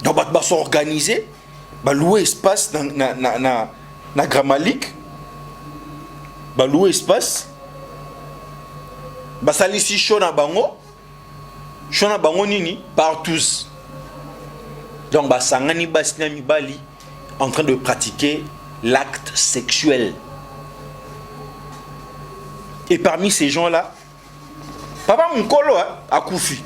Donc bah s'organiser, bah louer espace na Gramalik, bah louer espace, bah salisi shona bango nini partout. Donc bah sangani basina mibali en train de pratiquer l'acte sexuel. Et parmi ces gens-là, papa Mukolo a koufi.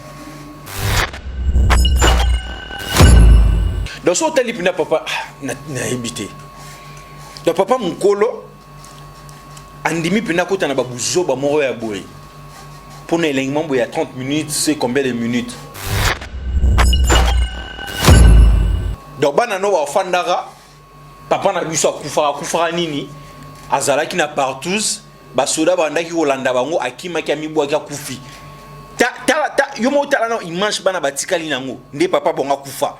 Dans ce hôtel, il papa n'a habité. Donc papa Mukolo andimi pina kota na babuzo ba moro ya boy. Pour l'élément il y a 30 minutes, c'est combien de minutes? Donc banano wa fandara papa na biso akufara nini azalaki na partout basoda bandaki kolanda bango akima ki amibwa ki akufi ta yo mo tala na image bana batikali nango nde papa bonga kufa.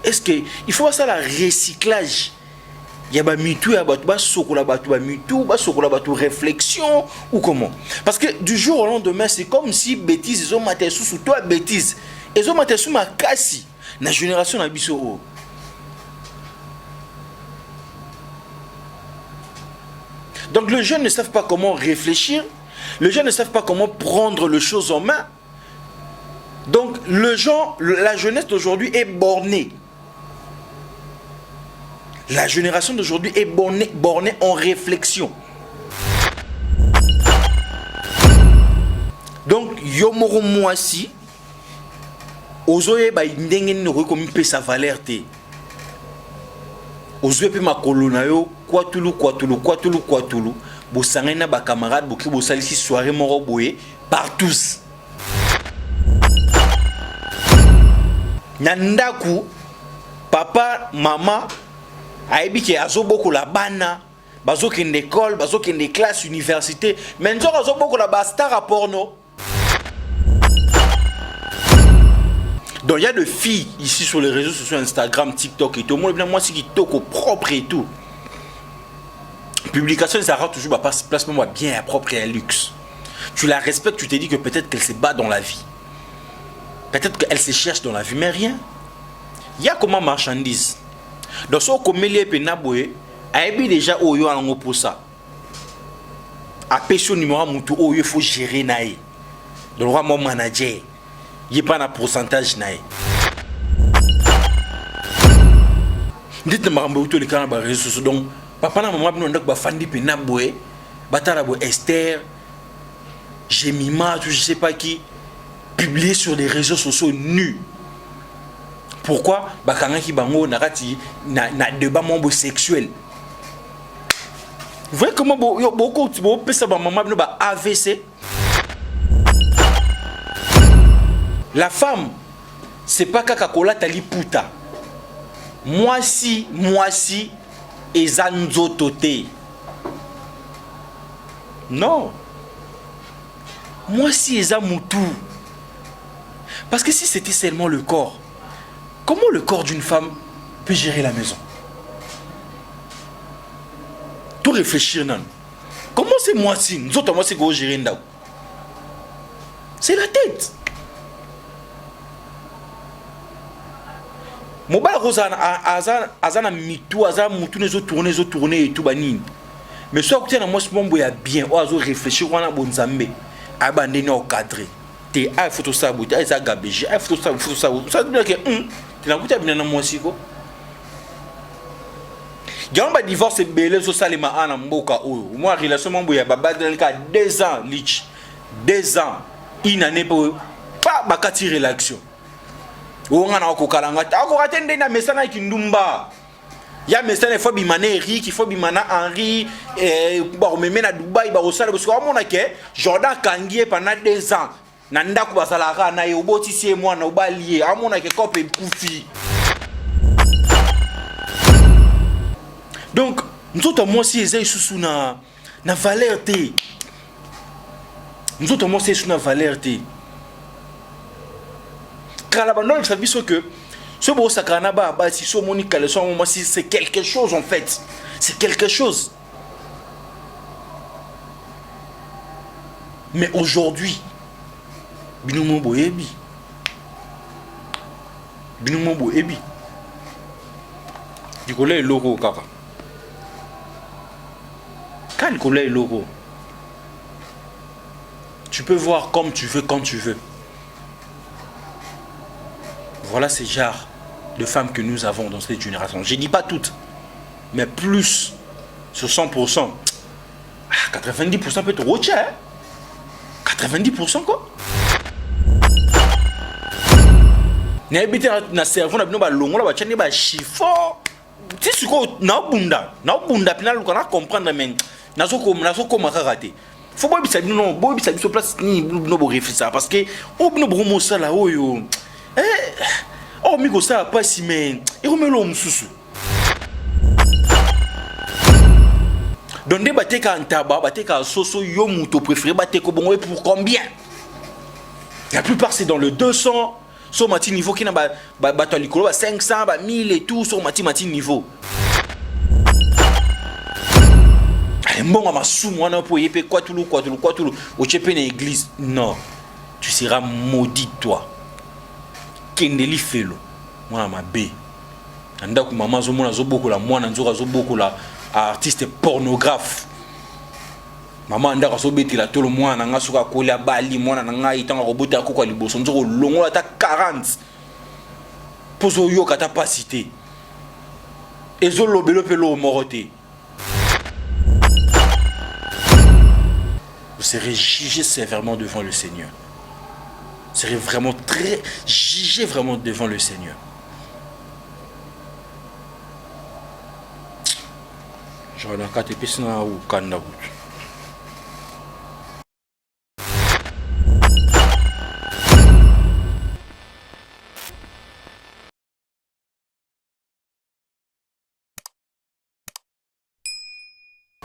Est-ce que il faut ça la recyclage? Il y a ba mitu ya batu ba sokola batu ba mitu ba sokola batu réflexion ou comment? Parce que du jour au lendemain c'est comme si bêtise ils ont maté sous toi bêtise ils ont maté sous ma kasi na génération na biso o. Donc les jeunes ne savent pas comment réfléchir, les jeunes ne savent pas comment prendre les choses en main. Donc la jeunesse d'aujourd'hui est bornée. La génération d'aujourd'hui est bornée en réflexion. Donc yomoro mwasi ozoye ba ndenge ni rekomi pe sa valeur te. Ozoye pe makolo na yo kwatulu bo sangena ba camarade bo ki bo salisi soirée moro boye partout. Nandaku papa mama aibi ki azo boko la bana bazo kende école bazo kende classe université mais nzo azo boko la ba star à porno. Donc il y a des filles ici sur les réseaux sociaux Instagram, TikTok et tout. Moi c'est qui toque au propre et tout. Publication ça rend toujours placement bien propre et à luxe. Tu la respectes, tu te dis que peut-être qu'elle se bat dans la vie. Peut-être qu'elle se cherche dans la vie, mais rien. Il y a comment marchandise. Dans ce comélie penaboé, aibi déjà oyo en pour ça. A pécho numéro mutu oyo faut gérer naï. Le roi mon manager. Il n'y a pas de pourcentage naï. Dites-moi que les canaux réseaux sociaux donc papa na maman nous ndok ba fandi penaboé, batala bo Esther, Jemima, je sais pas qui publié sur les réseaux sociaux nus. Pourquoi? Bakanga ki bango nakati na débat mambo sexuel. Vous voyez comment beaucoup de pesa ba maman ba AVC. La femme c'est pas Coca-Cola tali puta. Moi si ezanzo toté. Non. Moi si ezamutu. Parce que si c'était seulement le corps, comment le corps d'une femme peut gérer la maison? Tout réfléchir, non. Comment c'est moi si nous autres, moi c'est go gérer ndao? C'est la tête. Mobile Rosa azana mitou azana mutu nezo tourner et tout banine. Mais soit que tu as moi ce moment bien, ou azo réfléchir on a bon zambe, abandonner au cadre. Te a photo ça bouti, a ça gabéji, a photo ça. Ça veut dire que tu n'as pas bien dans moi aussi quoi. Gamba divorce belé so salima ana mboka oyo. Moi relation mambo ya baba dans cas 2 ans lich. 2 ans. Une année pour pas bakati relaction. On a okokalanga. Akokate ndena mesana kindumba. Ya mesana faut bimane Eric, il faut bimana Henri ba remena Dubaï ba osala parce que mona ke Jordan Kangie pendant 2 ans. Nanda ku basalaka na yo botisi moi na obalié. Amona ke kope kufi. Donc, nous autres, moi, si ils sont na valeur té. Nous autres, moi, si ils sont na valeur té. Car là-bas, ça veut dire que ce beau sakanaba, si ce monique, c'est quelque chose en fait. C'est quelque chose. Mais aujourd'hui, Binoumou Boyebi, Binumombo ebi. Du collègue logo kaka. Quand le collègue logo, tu peux voir comme tu veux, quand tu veux. Voilà ces genres de femmes que nous avons dans cette génération. Je ne dis pas toutes, mais plus sur 100%. 90% peut être rocher. 90% quoi. Na habité na cerveau na bino ba longo la ba tchani ba chiffon. Tu sais quoi na bunda pina lu kana comprendre mais na so ko makaraté. Faut pas bisa bino bo bisa biso place ni no bo réfléchir parce que o bino bo mo sala oyo. Oh mi go ça pas si mais et remelo mususu. Donc des bateka antaba bateka soso yo muto préféré bateko bongo pour combien? La plupart c'est dans le 200. Sur mati niveau qui n'a pas 500, 1000 et tout sur mati niveau. Bon, ma sou moi non pour yéper quoi tout au chepé dans l'église. Non, tu seras maudit toi. Kendeli felo. Moi ma bé. Anda ku maman zo mona zo beaucoup la moi nanzo zo beaucoup la artiste pornographe. Maman anda ka so betila tout le mois na nga suka kolia bali mwana na nga itanga robota ko kwa liboso nzoko longola ta 40 pozo yo kata pas cité ezo lobelo pelo moroté. Vous serez jugé sévèrement devant le Seigneur. Vous serez vraiment très jugé vraiment devant le Seigneur. Je vais dans 4 épices ou kanda.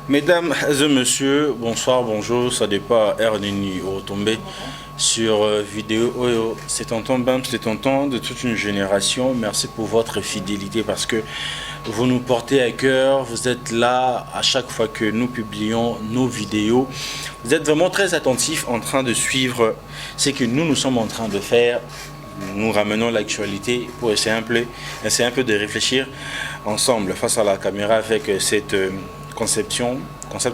Mesdames et messieurs, bonsoir, bonjour, ça dépend RNNI retombé sur vidéo. Oh, c'est tonton Bam, c'est tonton de toute une génération. Merci pour votre fidélité parce que vous nous portez à cœur. Vous êtes là à chaque fois que nous publions nos vidéos. Vous êtes vraiment très attentifs en train de suivre ce que nous sommes en train de faire. Nous ramenons l'actualité pour essayer un peu de réfléchir ensemble face à la caméra avec cette concept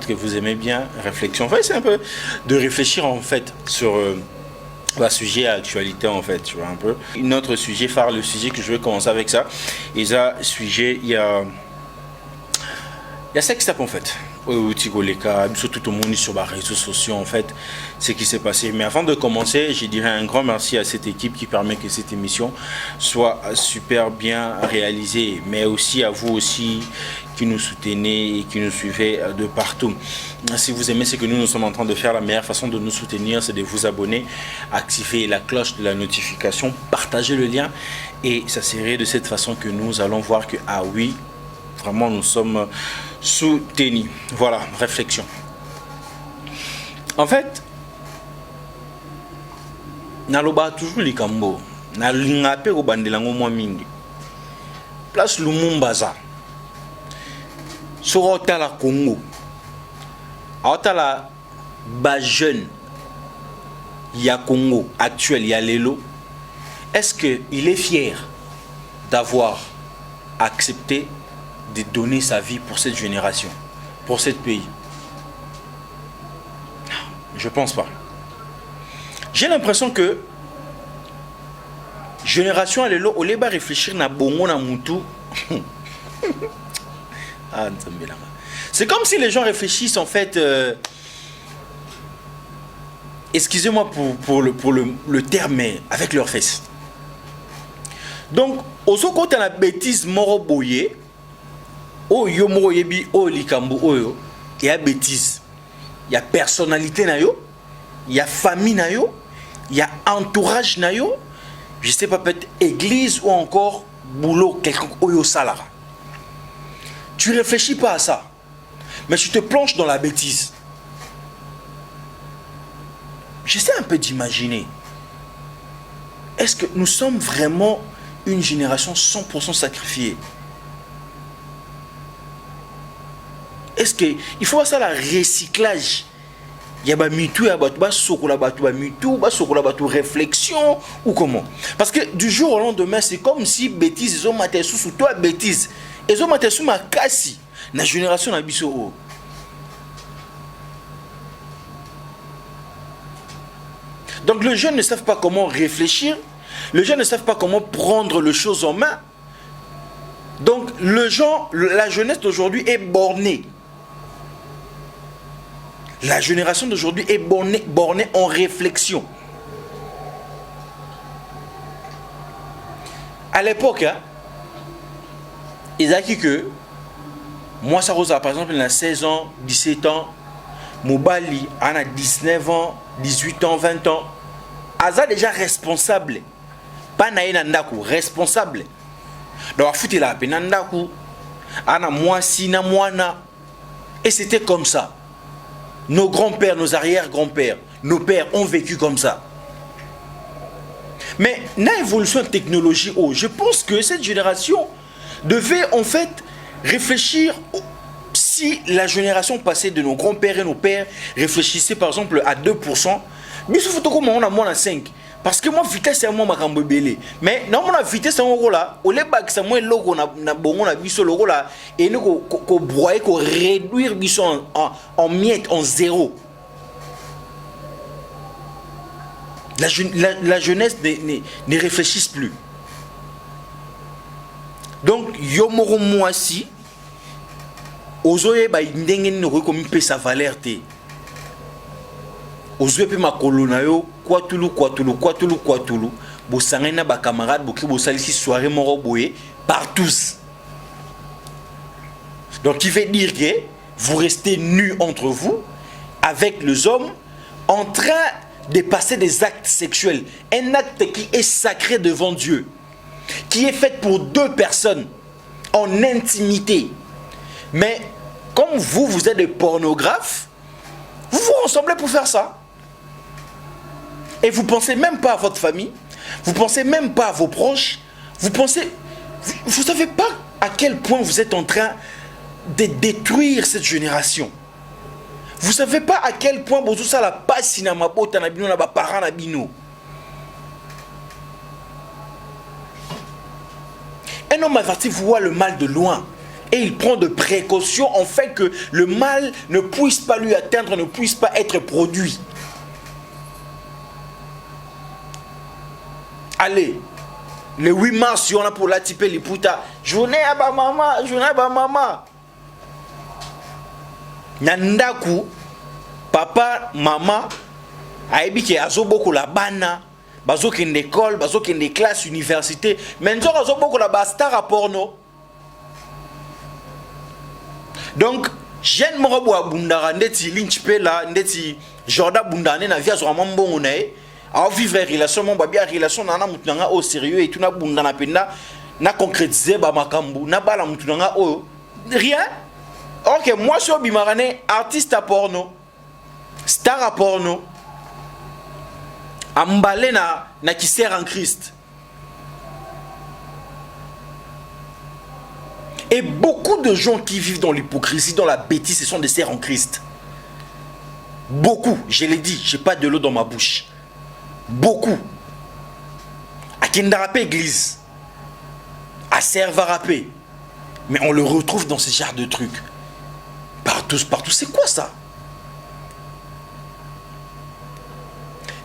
que vous aimez bien, réflexion. Enfin, c'est un peu de réfléchir en fait sur le sujet à actualité en fait, tu vois un peu. Un autre sujet phare, le sujet que je vais commencer avec ça. Et ça, sujet, il y a Sextap en fait. Surtout tout le monde sur les réseaux sociaux en fait, ce qui s'est passé. Mais avant de commencer, je dirais un grand merci à cette équipe qui permet que cette émission soit super bien réalisée, mais aussi à vous aussi qui nous soutenez et qui nous suivez de partout. Si vous aimez ce que nous sommes en train de faire, la meilleure façon de nous soutenir, c'est de vous abonner, activer la cloche de la notification, partager le lien et ça serait de cette façon que nous allons voir que ah oui, vraiment nous sommes soutenus. Voilà, réflexion. En fait, naloba toujours les cambo, na lingape au bandelango moi mingi. Place Lumumbaza. Sur la Congo. La bas jeune il y a Congo actuel, il y a Lelo. Est-ce qu'il est fier d'avoir accepté de donner sa vie pour cette génération, pour ce pays? Je pense pas. J'ai l'impression que génération à Lelo, au lieu de réfléchir na bongo na mutu. C'est comme si les gens réfléchissent en fait. Excusez-moi pour le terme, mais avec leurs fesses. Donc, au second de la bêtise moro boye, oh yo moro yebi oh likambo oyo, il y a bêtise, il y a personnalité na yo, il y a famille na yo, il y a entourage na yo, je sais pas peut-être église ou encore boulot quelqu'un oyo salara. Tu réfléchis pas à ça, mais tu te plonges dans la bêtise. J'essaie un peu d'imaginer. Est-ce que nous sommes vraiment une génération 100% sacrifiée? Est-ce qu'il faut voir ça, le recyclage Il y a ba mitou, il y a ba sokola ba mitou, ba sokola ba réflexion ou comment? Parce que du jour au lendemain, c'est comme si bêtise ils ont maté sous toi bêtise. Ils ont maté sous ma cassi. La génération na biso. Donc les jeunes ne savent pas comment réfléchir, les jeunes ne savent pas comment prendre les choses en main. Donc la jeunesse d'aujourd'hui est bornée. La génération d'aujourd'hui est bornée en réflexion. À l'époque, hein, ils ont dit que moi, ça rose par exemple, il a 16 ans, 17 ans, Mobali, on a 19 ans, 18 ans, 20 ans. Aza déjà responsable. Pas naïnandaku, responsable. Donc, foutu la penandaku, ana moi si na moana. Et c'était comme ça. Nos grands-pères, nos arrière-grands-pères, nos pères ont vécu comme ça. Mais dans l'évolution de technologie, je pense que cette génération devait en fait réfléchir. Si la génération passée de nos grands-pères et nos pères réfléchissait par exemple à 2%, mais il faut que on a moins à 5. Parce que moi, vitesse, c'est moi ma belé. Mais non, mon vitesse, c'est moi là. Au lieu c'est moi logo na bon on a vu ce logo là et nous qu'on broyer, qu'on réduire en miettes, en zéro. La jeunesse ne réfléchisse plus. Donc, yomoro moi si. Ozoye ba ndenge ni comme pe sa valeur te. Ozoye pe makolo na yo kwatulu. Bo sangena ba camarade bo ki bo salisi soirée moro boye par tous. Donc qui veut dire que vous restez nus entre vous avec les hommes en train de passer des actes sexuels, un acte qui est sacré devant Dieu, qui est fait pour deux personnes en intimité. Mais comme vous êtes des pornographes, vous vous ressemblez pour faire ça. Et vous ne pensez même pas à votre famille, vous ne pensez même pas à vos proches, vous ne savez pas à quel point vous êtes en train de détruire cette génération. Vous ne savez pas à quel point vous ça la passe na mabota na bino na ba parents na bino. Un homme averti voit le mal de loin. Et il prend de précautions en fait que le mal ne puisse pas lui atteindre, ne puisse pas être produit. Allez, le 8 mars, on a pour la type les puta. Journée à ba maman, journée à ba maman. Nandaku, papa, maman, aïbi qui a beaucoup la bana, bazo qui est école, bazo qui est classe, université, mais nous avons beaucoup la basta à porno. Donc, jeune morobo abundara ndeti linchpela ndeti jorda bundane na via zo mambongo na e a vivre relation mon babia relation na mutunanga au sérieux et tout na bundana penda na concrétiser ba makambu na bala mutunanga o rien. OK, moi je suis bimarane artiste à porno, star à porno, emballé na qui sert en Christ. Et beaucoup de gens qui vivent dans l'hypocrisie, dans la bêtise, ce sont des serfs en Christ. Beaucoup, je l'ai dit, je n'ai pas de l'eau dans ma bouche. Beaucoup. À Kendarapé église, à Servarapé. Mais on le retrouve dans ce genre de trucs. Partout. C'est quoi ça?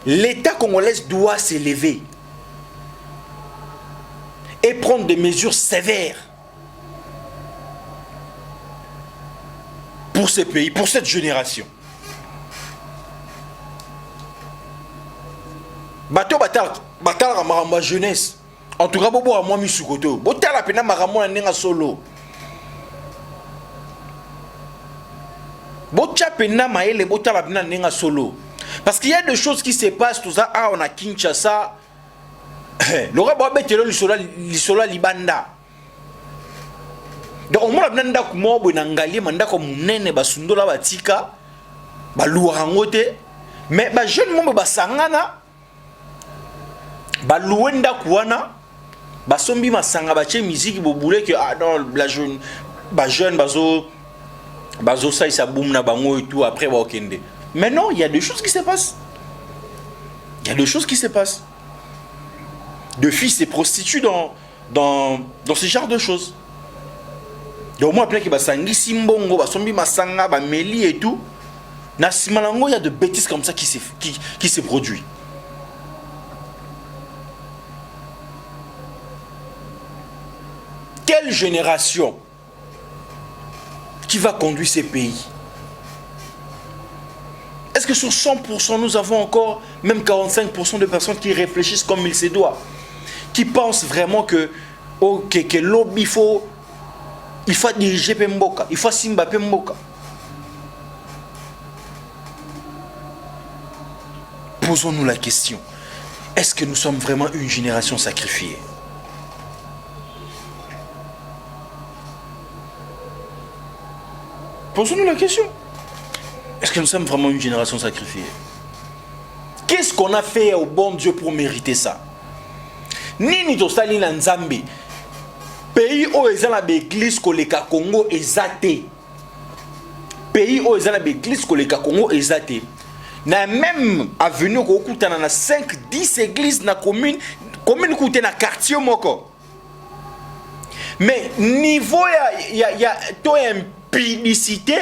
L'État congolais doit s'élever et prendre des mesures sévères pour ce pays, pour cette génération. Bateau batal ma jeunesse. En tout cas, bobo a moi mis sous côté. Botal la pena maramona nenga solo. Bocha pena maele botal la pena nenga solo. Parce qu'il y a des choses qui se passent tout ça. Ah, on a Kinshasa. L'ora bobe telo lisola libanda. Donc, on a besoin de moi, Benangali, mandako munene basundola batika, balouarangote, mais ba jeune monde basangana, balouenda kuana, basombi masanga bache musique boboule que ah non la jeune bazo ça ça boum na bango et tout après ba okende. Mais non, il y a des choses qui se passent. Il y a des choses qui se passent. De filles se prostituent dans ce genre de choses. Donc moi, plein qui basangi simbongo, basombi masanga, bameli et tout. Na simalango, il y a de bêtises comme ça qui se produisent. Quelle génération qui va conduire ces pays? Est-ce que sur 100%, nous avons encore même 45% de personnes qui réfléchissent comme il se doit, qui pensent vraiment que l'homme, il faut diriger Pemboka, il faut Simba Pemboka? Posons-nous la question. Est-ce que nous sommes vraiment une génération sacrifiée? Posons-nous la question. Est-ce que nous sommes vraiment une génération sacrifiée? Qu'est-ce qu'on a fait au bon Dieu pour mériter ça? Nini tosali na Nzambe. Pays où ils ont l'église koleka Congo ezate. Pays où ils ont l'église koleka Congo ezate. Na même avenue ko kutana na 5-10 églises na commune koute na quartier moko. Mais niveau ya to impudicité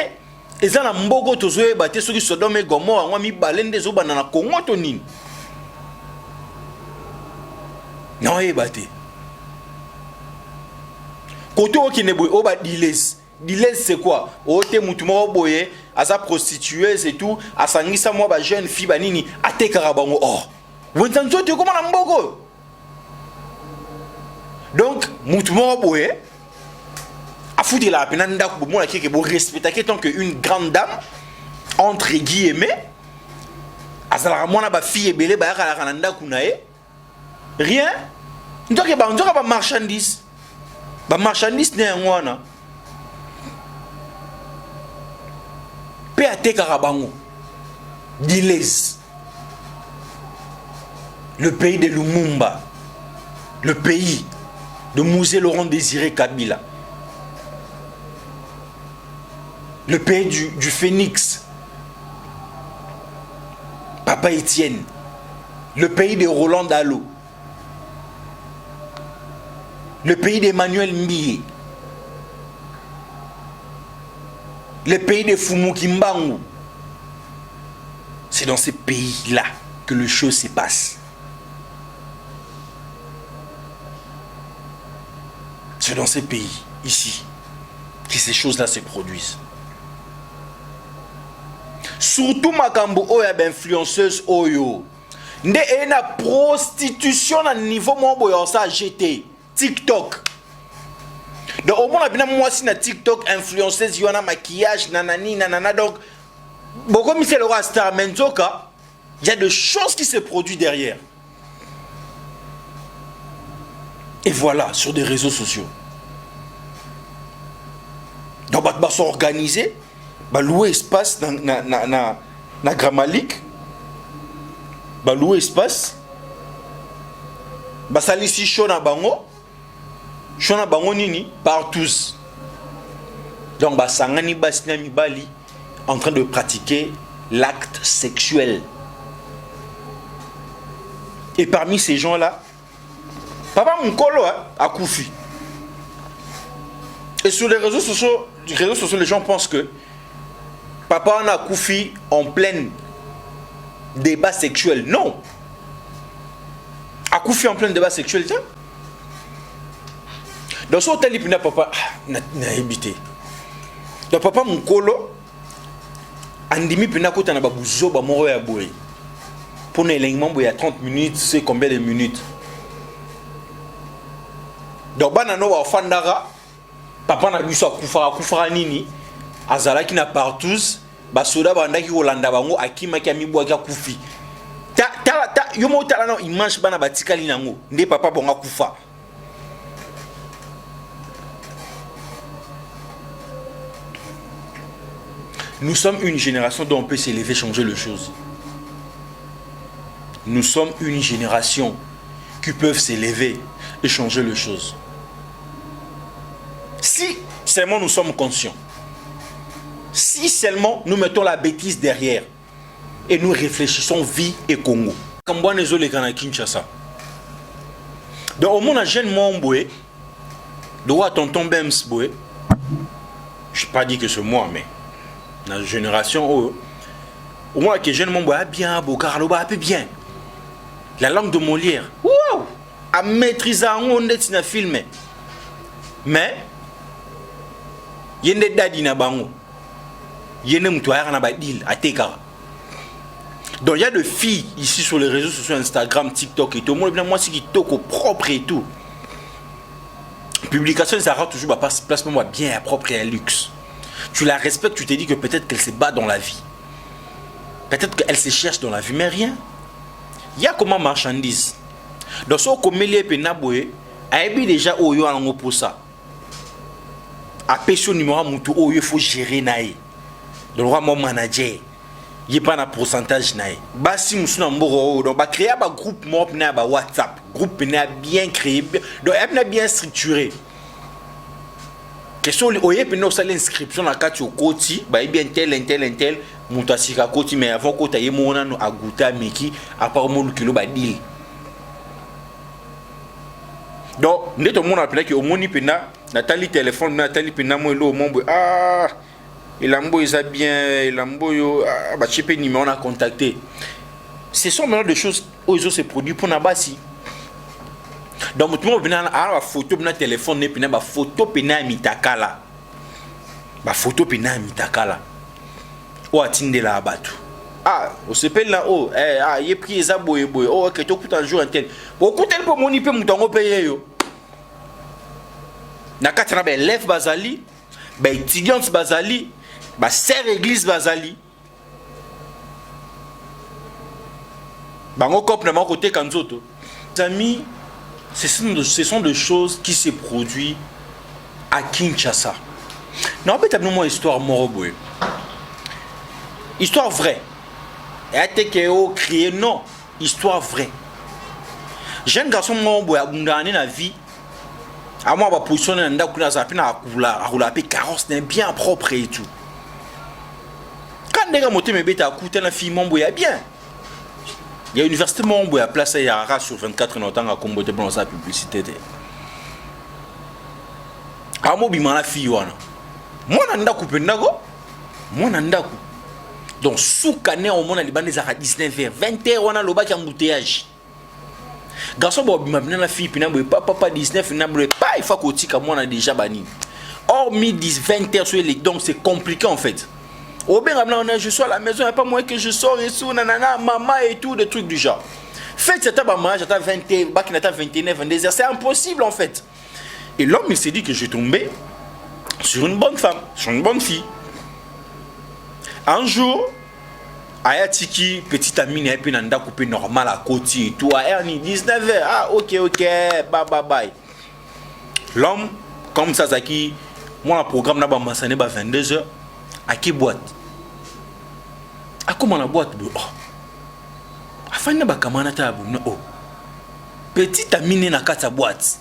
eza na mbogo tozoye bate soki Sodome et Gomorrhe ngwa mi balende zo bana na Congo to nini. Non e bate. Koto ki ne boy oba diles. Diles c'est quoi? Ote mutu moko boye asa prostitueuse et tout, asangisa moi ba jeune fille banini atekara bango or. Wontanzo te comment na mbogo. Donc mutu moko boye a foutu la peine ndaku bo la ki ke bo respecter tant que une grande dame entre guillemets azala mona ba fille ebele ba kala kana ndaku na ye. Rien. Ndoke ba marchandise. Ba marchandise ne ngwana. P.A.T. Karabango, Dilez, le pays de Lumumba, le pays de Mouzé Laurent Désiré Kabila, le pays du Phénix, Papa Étienne, le pays de Roland Dalo, le pays d'Emmanuel Mbié, le pays de Fumu Kimbangu. C'est dans ces pays-là que les choses se passent. C'est dans ces pays, ici, que ces choses-là se produisent. Surtout Makambo Oya influenceuse Oyo. Nde ena prostitution à niveau mon ça jeté. TikTok. Donc au moins bien moi si na TikTok influenceuse y a maquillage nanani nanana donc beaucoup mais c'est le roi star mentoka, il y a des choses qui se produisent derrière. Et voilà sur des réseaux sociaux. Donc bah sont organisés, bah louer espace na Gramalik, bah louer espace, bah salisi show na bango. Chona bango nini partout. Donc basangani basina mibali en train de pratiquer l'acte sexuel. Et parmi ces gens-là, Papa Mukolo a Koufi. Et sur les réseaux sociaux, les gens pensent que Papa a Koufi en plein débat sexuel. Non. A Koufi en plein débat sexuel, tiens. Dans ce hôtel, il n'y a papa n'a habité. Donc papa Mukolo, andimi pina kota na babuzo ba moro ya boy. Pour l'élément il y a 30 minutes, c'est combien de minutes? Donc banano wa fandara, papa na biso akufara nini, azala ki na partout, ba soda banda ki Holanda bango akima ki amibo ki akufi. Ta yomo tala na image bana batikali nango, nde papa bonga kufa. Nous sommes une génération dont on peut s'élever, changer les choses. Nous sommes une génération qui peuvent s'élever et changer les choses. Si seulement nous sommes conscients, si seulement nous mettons la bêtise derrière, et nous réfléchissons vie et Congo. Kambouane les Kana Kinshasa. Donc au monde a jeune Momboué, droit tonton Bems Boué. Je n'ai pas dit que c'est moi, mais dans la génération au moins que jeune Momboué a bien, Carlo a bien. La langue de Molière, wow, à maîtriser on est dans film. Mais il y a des dadis na bango. Il y a des mutouars na badil à Tekara. Donc il y a des filles ici sur les réseaux sociaux, Instagram, TikTok et tout. Moi c'est qui toque au propre et tout. Publication ça rend toujours placement bien propre et à luxe. Tu la respectes, tu te dis que peut-être qu'elle se bat dans la vie. Peut-être qu'elle se cherche dans la vie, mais rien. Il y a comment marchandise. Donc, si on met les pénaboué, il y a déjà oyo en pour ça. À pécho numéro moutou oyo il faut gérer naï. Donc, le roi mon manager, il n'y a pas un pourcentage naï. Bah si nous sommes mboro, donc bah créer un groupe mob na ba WhatsApp, groupe na bien créé, donc il bien structuré. Question oyo péno ça l'inscription na carte au côté, bah bien tel. Moutasika koti mais avant que tu mona no aguta meki apparemment le kilo badil. Donc net tout le monde appelé que au moni pena Nathalie téléphone Nathalie pena moi lo mombo ah il ambo isa bien il ambo yo ba chipé numéro on a contacté. Ce sont maintenant des choses où ils ont se produit pour na basi. Donc tout le monde pena a la photo na téléphone ne pena ba photo pena mitakala. Ba photo pena mitakala. Ou atteindre la abattu. Ah, on se paye là haut. Il est pris ça boy. Oh, ok, tu coûtes un jour un tel. Au coût tel pour mon ipé mouton payer yo. Na katana be élève bazali, be étudiante bazali, ba sœur église bazali. Bango cop na mon côté kanzoto. Amis, ce sont des choses qui se produisent à Kinshasa. Non, peut-être moi histoire moroboué. Histoire vraie. Et à te créé non, histoire vraie. Jeune garçon mon boy a gagné la vie. À moi va positionner dans la zapina à rouler carrosse bien propre et tout. Quand les gars montent mes bêtes à coûter la fille mon boy a bien. Il y a l'université mon boy a placé à Arras sur 24 ans à combo de blanc sa publicité. À moi bima la fille wana. Moi nanda couper ndago. Moi nanda couper. Donc, sous cané, au monde, les bandes à 19h, 20h, on a le bac embouteillage. Garçon, la fille, papa 19, il faut qu'on tique à moi, on a déjà banni. Or, midi, 20h sur les donc c'est compliqué en fait. Au bien, je suis à la maison, il n'y a pas moyen que je sors et tout, nanana, maman et tout, des trucs du genre. Faites cet mariage, j'attends 20h, bac, 21h, 22h, c'est impossible en fait. Et l'homme, il s'est dit que je tombais sur une bonne femme, sur une bonne fille. Un jour, Ayatiki, petite amie, et puis nanda coupé normal à côté et tout. À 19h, ah ok, bye. L'homme, comme ça, Zaki, moi, le programme n'a pas mentionné 22h. À qui boîte? À comment la boîte? Oh. Afin de bakamana tabu, oh. Petite amie n'a qu'à sa boîte.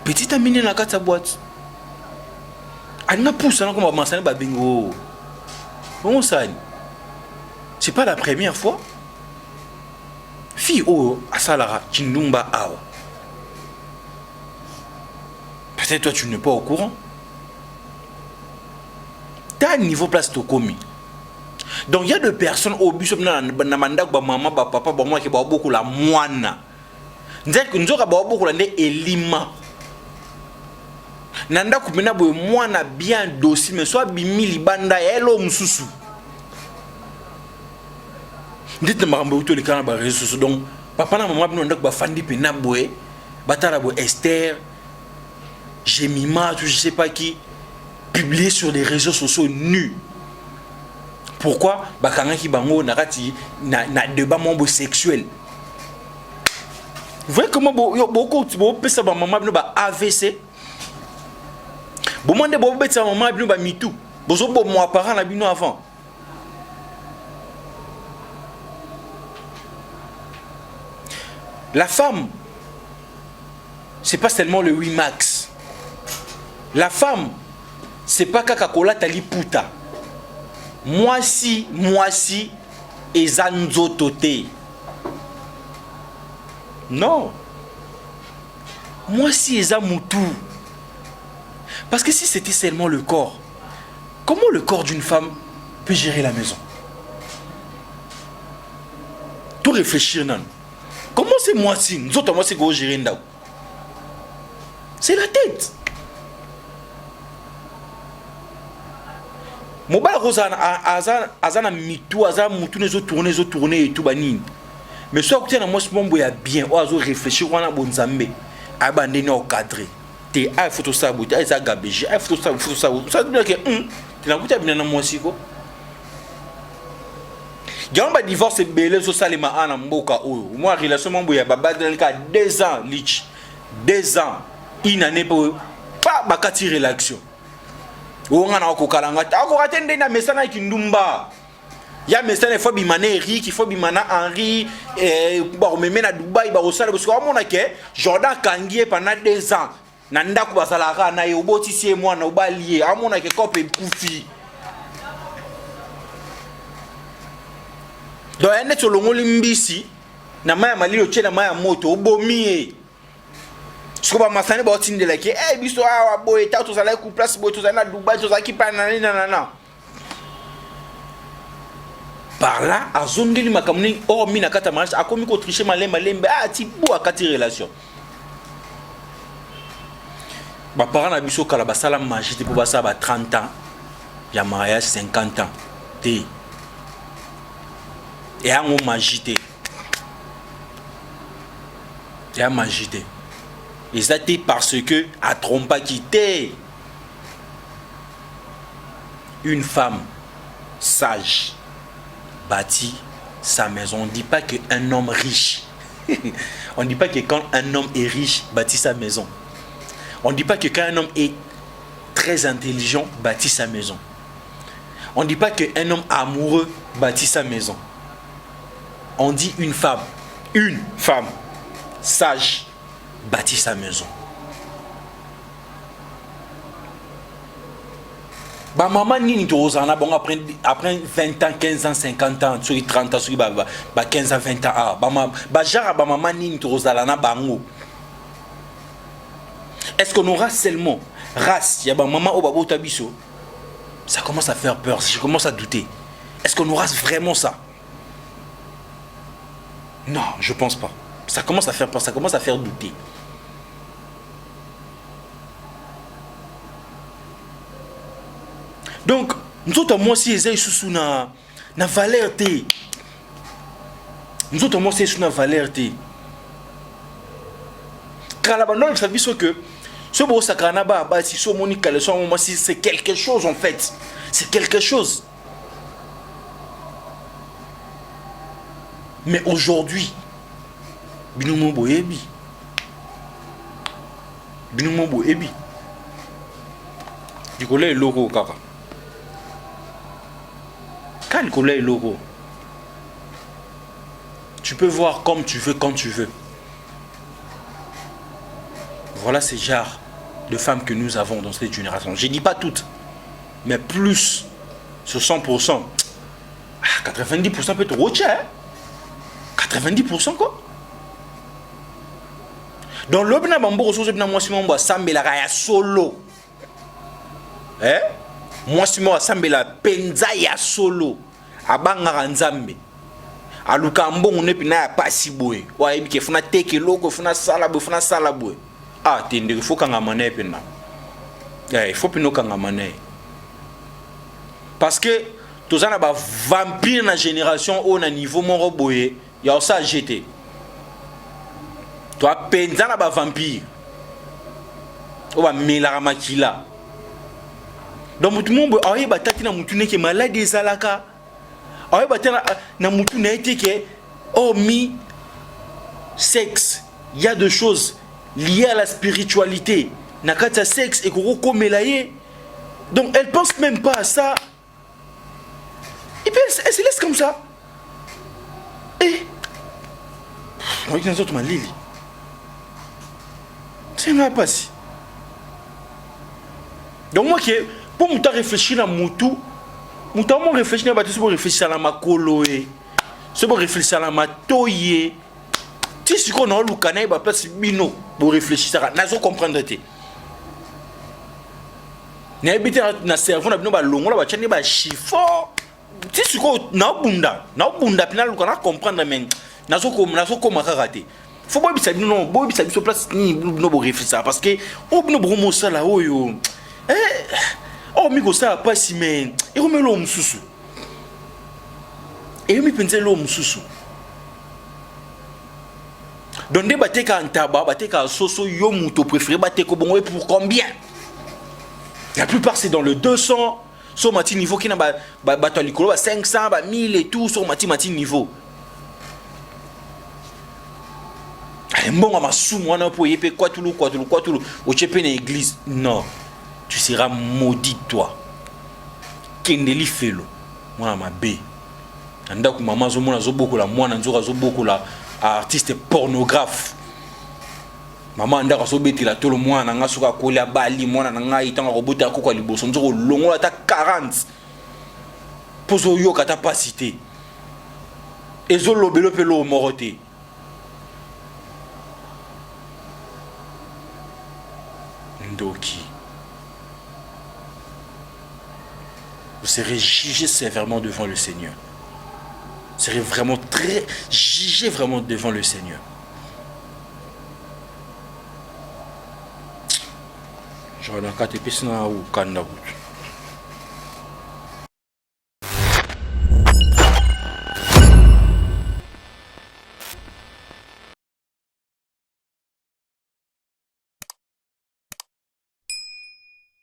Petite amie n'a qu'à sa boîte. Elle n'a poussé comme on mentionné bingo. Comment ça? C'est pas la première fois. Fille oh asalara chindumba awa. Peut-être toi tu n'es pas au courant. T'as un niveau place to commis. Donc il y a des personnes au bus na manda ba maman ba papa ba moi qui ba beaucoup la moine. Nzek nzoka ba beaucoup la ne elima. Nanda kupena boye mwana bien dossier mais soit bimi libanda elo mususu. Ndite makambo uto le kana ba réseaux sociaux donc papa na maman bino ndako ba fandi pena boye batala boye Esther Jemima tout je sais pas qui publié sur les réseaux sociaux nus. Pourquoi bakanga ki bango nakati na débat mambo sexuel. Vous voyez comment beaucoup pesa ba maman bino ba AVC. Bon, moi, je vais te maman bino ba mitou. Bozo bo moi parent la bino avant. La femme, c'est pas seulement le 8 max. La femme, c'est pas Coca-Cola tali puta. mwasi eza nzoto te. Non. Mwasi eza mutu. Parce que si c'était seulement le corps, comment le corps d'une femme peut gérer la maison? Tout réfléchir, non. Comment c'est mwasi? Nous autres, moi, c'est go gérer ndao. C'est la tête. Mobile Rosa azana mitou, azana mutu nezo tourner et tout banine. Mais soit que tu as moi ce moment bien, ou azo réfléchir, on a bon zambe, abandonné au cadre. T'es à photo ça, bout, à ça gabéji, à photo ça, ça veut dire que tu n'as pas bien dans moi aussi quoi. Quand on divorce belé so salima ana mboka oyo. Moi relation mambo ya baba dans le cas 2 ans lich. 2 ans. Une année pour pas bakati relaxation. Ouanga na kokalanga. Akokate ndena mesana kindumba. Ya mesana faut bimana Eric, il faut bimana Henri ba meme na Dubai ba osala parce que amona ke Jordan Kangie pendant 2 ans. Na ndako basalaka na yo botisi moi na obalié. Amona ke kope kufi. Donc elle est sur le mbisi na maya malilo tchela maya moto obomi ce que ba masane ba otinde la ke biso awa boy ta to zala ku place boy to zala Dubai to zaki pa na par là a zondeli makamuni or mina kata mariage akomi ko tricher malembe ti bo akati relation ba parents na biso kala basala magie pour basa ba 30 ans ya mariage 50 ans te et à mon magité. Et à magité. Et ça c'était parce que à trompa quitté une femme sage bâtit sa maison. On ne dit pas qu'un homme riche. On ne dit pas que quand un homme est riche bâtit sa maison. On ne dit pas que quand un homme est très intelligent bâtit sa maison. On ne dit pas qu'un homme amoureux bâtit sa maison. On dit une femme sage bâtit sa maison. Ba maman nini to ozana bon après 20 ans, 15 ans, 50 ans, sur 30 ans, sur 15 ans, 20 ans ba jara ba maman nini to ozala na bango. Est-ce qu'on aura seulement race ya ba maman o babo tabiso? Ça commence à faire peur, je commence à douter. Est-ce qu'on aura vraiment ça? Non, je pense pas. Ça commence à faire peur, ça commence à faire douter. Donc, nous autres, moi, si les sous na valeur té. Nous autres, moi, si sous na valeur té. Car là-bas, non, ça veut dire que ce beau sakranaba, si ce monique, c'est quelque chose en fait. C'est quelque chose. Mais aujourd'hui, Binumombo Ebi. Binumombo Ebi. Nicolas est logo, kaka. Quand Nicolas est logo, tu peux voir comme tu veux, quand tu veux. Voilà ces genres de femmes que nous avons dans cette génération. Je ne dis pas toutes, mais plus sur 100%. 90% peut être rocher, hein? 90% quoi. Dans l'obna bambo ressources na moi simon sambela ya solo. Moi simon sambela penza ya solo. Abanga nzambe. Aluka mbongo nepi na ya pasi boye. Wa ebi ke funa teke logo funa sala boye. Ah tende il faut kanga mané pena. Il faut pino kanga mané. Parce que tous en a ba vampire na génération au na niveau mon boye. Il y a ça jeté. Toi, penza na ba vampire. O ba melara makila. Donc mutu mombo aye ba tati na mutu neke malade ezalaka. Aye ba tana na mutu na été que hormis sexe, il y a deux choses liées à la spiritualité. Na kata sexe et koko komelaye. Donc elle pense même pas à ça. Et puis elle se laisse comme ça. Et on dit nous autres ma Lily. C'est pas passé. Donc moi qui pour me réfléchir à Moutou, Moutamon réfléchit à bâtir, réfléchir à la makoloé. C'est pour réfléchir à la matoye. Si ce qu'on a le canal, il va place bino pour réfléchir à nazo comprendre te. N'a habité na cerveau na bino ba longo la ba tchani ba chiffon. Si ce qu'on na bunda pina le canal comprendre mais nazo comme karaté. Faut pas bisa bino bo bisa biso place ni no pour réfléchir parce que o bino bromo ça là oyo. Oh mi ko ça pas si mais et remet l'homme sous. Et mi pense l'homme sous. Donc des bateaux en tabac, bateaux soso yo mouto préféré bateaux bongo pour combien? La plupart c'est dans le 200, sur mati niveau qui n'a bateau licolo 500, 1000 et tout sur mati niveau. Allez bon à ma sou moi na pour yépe quoi tout au chepe na église. Non. Tu seras maudit toi. Kendeli felo. Moi ma bé. Anda ku maman zo mona zo beaucoup la moi na zo beaucoup la artiste pornographe. Maman anda so beti la tolo mwana nga suka kolia bali mwana nga itanga robota ko kwa liboso nzoko longola ta 40 pozo yo kata capacité ezo lobelo pelo moroté ndoki vous serez jugé sévèrement devant le Seigneur. Vous serez vraiment très jugé vraiment devant le Seigneur. Je vais dans 4 épices ou kanda.